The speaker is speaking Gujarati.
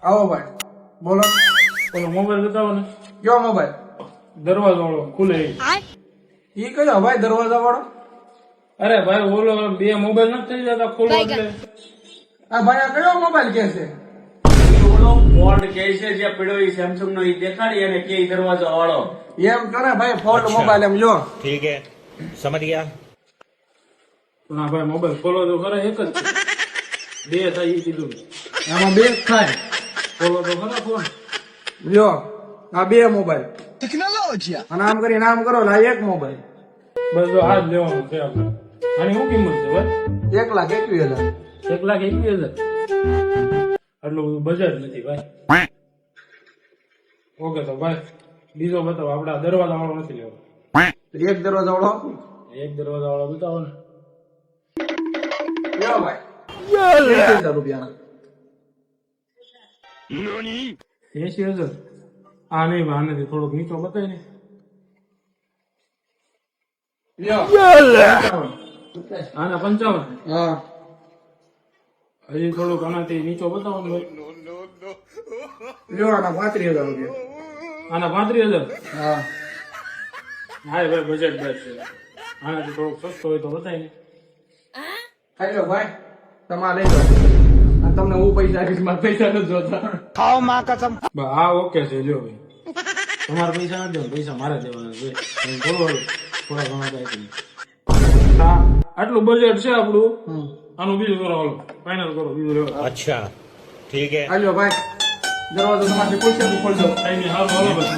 આવો ભાઈ બોલો. ઓલો મોબાઈલ બતાવો ને. કયો મોબાઈલ? દરવાજો વાળો ખુલે ઈ. ઈ કયો ભાઈ દરવાજા વાળો? અરે ભાઈ ઓલો બે મોબાઈલ નથી થઈ જતા ખોલો એટલે. આ ભાઈ આ કયો મોબાઈલ કે છે? ઓલો ફોલ્ડ કે છે જે પડ્યો ઈ સેમસંગ નો ઈ દેખાડી અને કે ઈ દરવાજો વાળો. એમ કરે ભાઈ ફોલ્ડ મોબાઈલ એમ લ્યો. ठीक है समझ गया ના ભાઈ મોબાઈલ ખોલો તો ખરા એક જ છે. બે થાય ઈ કીધું. આમાં બે જ થાય. ખોલો તો ખરા ફોન. લ્યો આ બે મોબાઈલ અને આમ કરીને આમ કરો એટલે આ એક મોબાઈલ. બસ જો આ જ લેવાનું છે આપણે. આની શું કિંમત છે ભાઈ? 1,21,000. 1,21,000. આટલું બધું બજેટ નથી ભાઈ. ઓકે તો ભાઈ બીજો બતાવો. આપડે આ દરવાજા વાળો નથી લેવો. એક દરવાજા વાળો આપું? એક દરવાજા વાળો બતાવો ને. લ્યો ભાઈ 80,000 રૂપિયા. 80,000. આ નહીં ભાઈ આનાથી થોડોક નીચો બતાય ને. લ્યો 55. આના 55. હા હજી થોડુંક આનાથી નીચો બતાવો ને ભાઈ. લ્યો આના 35,000 રૂપિયા. આના 35,000. હા હા ભાઈ બજેટ બેસ્ટ છે. આનાથી થોડોક સસ્તો હોય તો બતાય ને. હાલો ભાઈ તમારે લઈ લો. અને તમને હું પૈસા આપીશ, મારા પૈસા નથી જોતા. હા ઓકે છે લ્યો ભાઈ. તમારા પૈસા નથી દેવા, પૈસા મારે દેવાના છે. થોડા ઘણા કાંઈ. હા આટલું બજેટ છે આપણું. આનું બીજું કરો હાલો. ફાઇનલ કરો બીજું લેવા. अच्छा ठीक है હાલો ભાઈ દરવાજો તમારે ખુલશે તો ખોલજો. કઈ નહીં હાલો હાલો બસ.